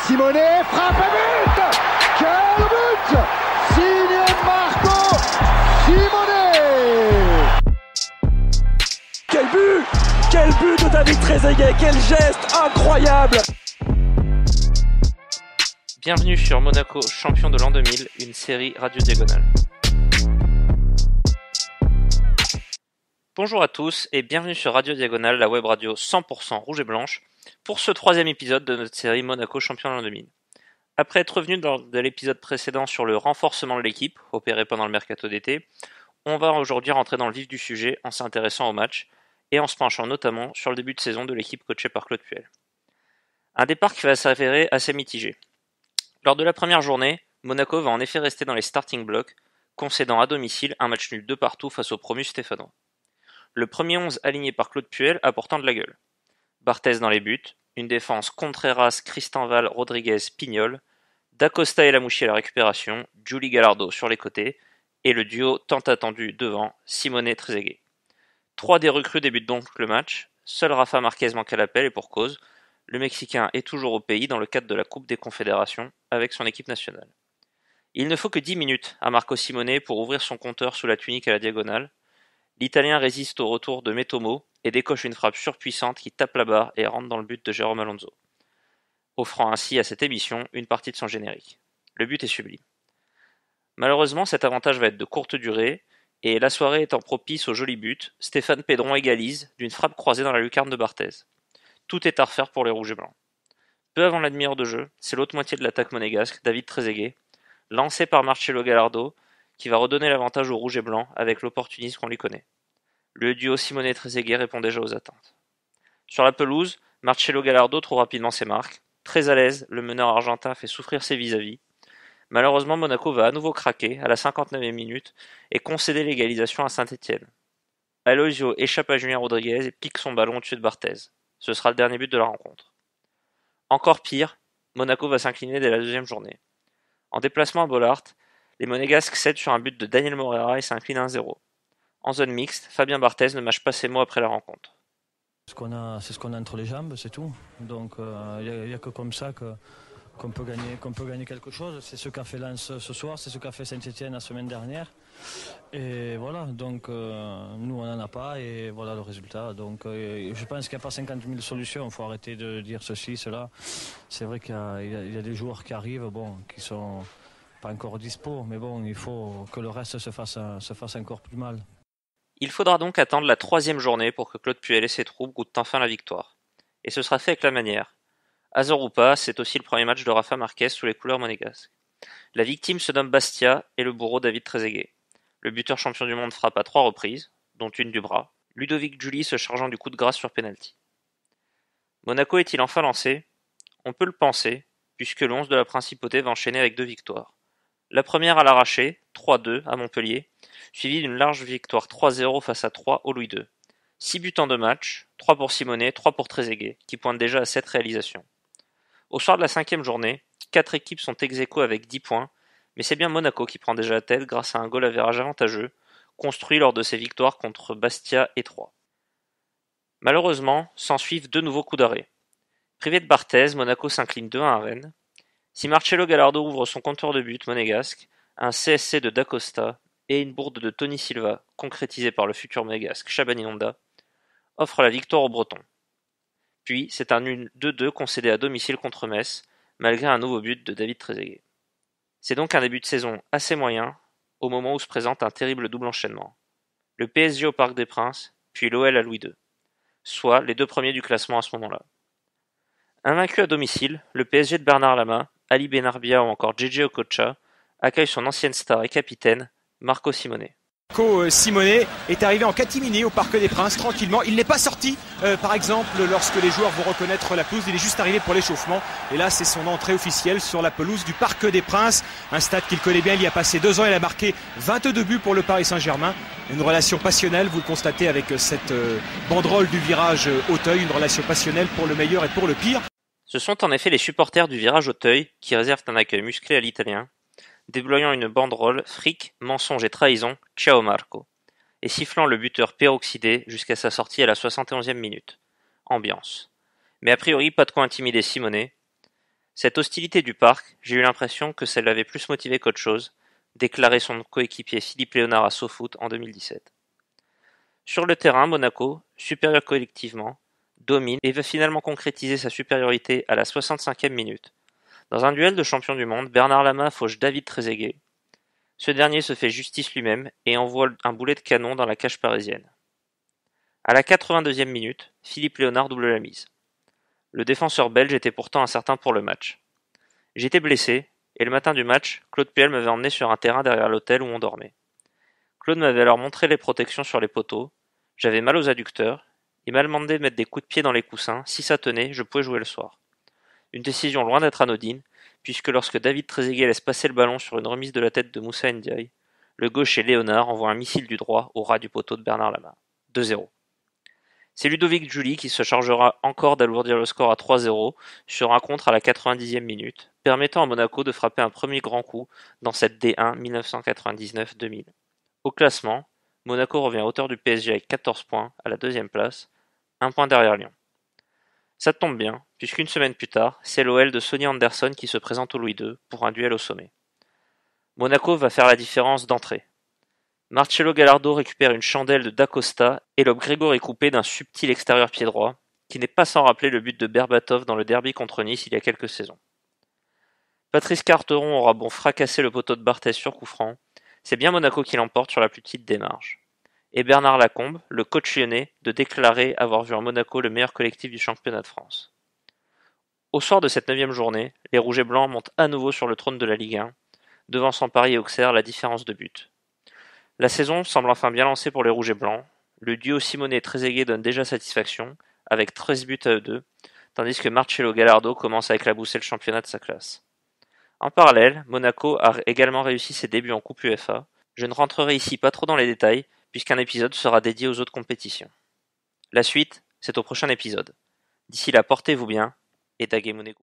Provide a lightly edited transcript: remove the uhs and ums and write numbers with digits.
Simone, frappe à but! Quel but! Signé Marco Simone! Quel but! Quel but de David Trezeguet! Quel geste incroyable! Bienvenue sur Monaco, champion de l'an 2000, une série Radio Diagonale. Bonjour à tous et bienvenue sur Radio Diagonale, la web radio 100% rouge et blanche, pour ce troisième épisode de notre série Monaco, champion de l'an 2000. Après être revenu lors de l'épisode précédent sur le renforcement de l'équipe, opéré pendant le mercato d'été, on va aujourd'hui rentrer dans le vif du sujet en s'intéressant au match et en se penchant notamment sur le début de saison de l'équipe coachée par Claude Puel. Un départ qui va s'avérer assez mitigé. Lors de la première journée, Monaco va en effet rester dans les starting blocks, concédant à domicile un match nul de partout face au promu stéphanois. Le premier 11 aligné par Claude Puel apportant de la gueule. Barthez dans les buts, une défense Contreras, Cristanval, Rodriguez, Pignol, Dacosta et Lamouchi à la récupération, Giuli Gallardo sur les côtés, et le duo tant attendu devant, Simone Trezeguet. 3 des recrues débutent donc le match, seul Rafa Marquez manque à l'appel et pour cause, le Mexicain est toujours au pays dans le cadre de la Coupe des Confédérations avec son équipe nationale. Il ne faut que 10 minutes à Marco Simone pour ouvrir son compteur sous la tunique à la diagonale. L'Italien résiste au retour de Metomo et décoche une frappe surpuissante qui tape la barre et rentre dans le but de Jérôme Alonso, offrant ainsi à cette émission une partie de son générique. Le but est sublime. Malheureusement, cet avantage va être de courte durée, et la soirée étant propice au joli but, Stéphane Pédron égalise d'une frappe croisée dans la lucarne de Barthez. Tout est à refaire pour les rouges et blancs. Peu avant la demi-heure de jeu, c'est l'autre moitié de l'attaque monégasque, David Trezeguet, lancé par Marcelo Gallardo, qui va redonner l'avantage aux rouges et blancs avec l'opportunisme qu'on lui connaît. Le duo Simone-Trezeguet répond déjà aux attentes. Sur la pelouse, Marcelo Gallardo trouve rapidement ses marques. Très à l'aise, le meneur argentin fait souffrir ses vis-à-vis. Malheureusement, Monaco va à nouveau craquer à la 59e minute et concéder l'égalisation à Saint-Étienne. Aloisio échappe à Julien Rodriguez et pique son ballon au-dessus de Barthez. Ce sera le dernier but de la rencontre. Encore pire, Monaco va s'incliner dès la deuxième journée. En déplacement à Bollaert, les Monégasques cèdent sur un but de Daniel Moreira et s'inclinent 1-0. En zone mixte, Fabien Barthez ne mâche pas ses mots après la rencontre. C'est ce qu'on a entre les jambes, c'est tout. Donc il n'y a que comme ça qu'on peut gagner quelque chose. C'est ce qu'a fait Lens ce soir, c'est ce qu'a fait Saint-Étienne la semaine dernière. Et voilà, donc nous on n'en a pas et voilà le résultat. Donc je pense qu'il n'y a pas 50 000 solutions, il faut arrêter de dire ceci, cela. C'est vrai qu'il y a des joueurs qui arrivent, qui sont pas encore dispo, mais bon, il faut que le reste se fasse encore plus mal. Il faudra donc attendre la 3e journée pour que Claude Puel et ses troupes goûtent enfin la victoire. Et ce sera fait avec la manière. Hasard ou pas, c'est aussi le premier match de Rafa Marquez sous les couleurs monégasques. La victime se nomme Bastia et le bourreau David Trezeguet. Le buteur champion du monde frappe à 3 reprises, dont une du bras, Ludovic Giuli se chargeant du coup de grâce sur pénalty. Monaco est-il enfin lancé ? On peut le penser, puisque le 11 de la Principauté va enchaîner avec 2 victoires. La première à l'arraché, 3-2 à Montpellier, suivie d'une large victoire 3-0 face à 3 au Louis II. 6 buts en 2 matchs, 3 pour Simone, 3 pour Trezeguet, qui pointe déjà à 7 réalisations. Au soir de la 5e journée, 4 équipes sont ex-aequo avec 10 points, mais c'est bien Monaco qui prend déjà la tête grâce à un goal average avantageux, construit lors de ses victoires contre Bastia et Troyes. Malheureusement, s'ensuivent 2 nouveaux coups d'arrêt. Privé de Barthez, Monaco s'incline 2-1 à Rennes. Si Marcelo Gallardo ouvre son compteur de but monégasque, un CSC de Dacosta et une bourde de Tony Silva, concrétisée par le futur monégasque Shabani Honda, offrent la victoire aux Bretons. Puis, c'est un nul 2-2 concédé à domicile contre Metz, malgré un nouveau but de David Trezeguet. C'est donc un début de saison assez moyen, au moment où se présente un terrible double enchaînement. Le PSG au Parc des Princes, puis l'OL à Louis II, soit les 2 premiers du classement à ce moment-là. Invaincu à domicile, le PSG de Bernard Lama, Ali Benarbia ou encore JJ Okocha accueille son ancienne star et capitaine, Marco Simone. Marco Simone est arrivé en catimini au Parc des Princes, tranquillement. Il n'est pas sorti, par exemple, lorsque les joueurs vont reconnaître la pelouse. Il est juste arrivé pour l'échauffement. Et là, c'est son entrée officielle sur la pelouse du Parc des Princes. Un stade qu'il connaît bien. Il y a passé 2 ans. Il a marqué 22 buts pour le Paris Saint-Germain. Une relation passionnelle, vous le constatez avec cette banderole du virage Auteuil. Une relation passionnelle pour le meilleur et pour le pire. Ce sont en effet les supporters du virage Auteuil qui réservent un accueil musclé à l'italien, déployant une banderole fric, mensonge et trahison, ciao Marco, et sifflant le buteur peroxydé jusqu'à sa sortie à la 71e minute. Ambiance. Mais a priori, pas de quoi intimider Simone. Cette hostilité du parc, j'ai eu l'impression que ça l'avait plus motivé qu'autre chose, déclarait son coéquipier Philippe Léonard à SoFoot en 2017. Sur le terrain, Monaco, supérieur collectivement, domine et va finalement concrétiser sa supériorité à la 65e minute. Dans un duel de champions du monde, Bernard Lama fauche David Trezeguet. Ce dernier se fait justice lui-même et envoie un boulet de canon dans la cage parisienne. À la 82e minute, Philippe Léonard double la mise. Le défenseur belge était pourtant incertain pour le match. J'étais blessé, et le matin du match, Claude Puel m'avait emmené sur un terrain derrière l'hôtel où on dormait. Claude m'avait alors montré les protections sur les poteaux, j'avais mal aux adducteurs, il m'a demandé de mettre des coups de pied dans les coussins, si ça tenait, je pouvais jouer le soir. Une décision loin d'être anodine, puisque lorsque David Trezeguet laisse passer le ballon sur une remise de la tête de Moussa Ndiaye, le gaucher Léonard envoie un missile du droit au ras du poteau de Bernard Lama. 2-0. C'est Ludovic Giuly qui se chargera encore d'alourdir le score à 3-0 sur un contre à la 90e minute, permettant à Monaco de frapper un premier grand coup dans cette D1 1999-2000. Au classement, Monaco revient à hauteur du PSG avec 14 points à la deuxième place, 1 point derrière Lyon. Ça tombe bien, puisqu'une semaine plus tard, c'est l'OL de Sonny Anderson qui se présente au Louis II pour un duel au sommet. Monaco va faire la différence d'entrée. Marcelo Gallardo récupère une chandelle de Dacosta et lobe Grégory Coupé d'un subtil extérieur pied droit, qui n'est pas sans rappeler le but de Berbatov dans le derby contre Nice il y a quelques saisons. Patrice Carteron aura bon fracasser le poteau de Barthez sur coup franc, c'est bien Monaco qui l'emporte sur la plus petite des marges. Et Bernard Lacombe, le coach lyonnais, de déclarer avoir vu en Monaco le meilleur collectif du championnat de France. Au soir de cette 9e journée, les Rouges et Blancs montent à nouveau sur le trône de la Ligue 1, devançant Paris et Auxerre la différence de but. La saison semble enfin bien lancée pour les Rouges et Blancs. Le duo Simonet-Trezeguet donne déjà satisfaction, avec 13 buts à eux deux, tandis que Marcelo Gallardo commence à éclabousser le championnat de sa classe. En parallèle, Monaco a également réussi ses débuts en Coupe UEFA. Je ne rentrerai ici pas trop dans les détails, puisqu'un épisode sera dédié aux autres compétitions. La suite, c'est au prochain épisode. D'ici là, portez-vous bien, et Dage Monaco.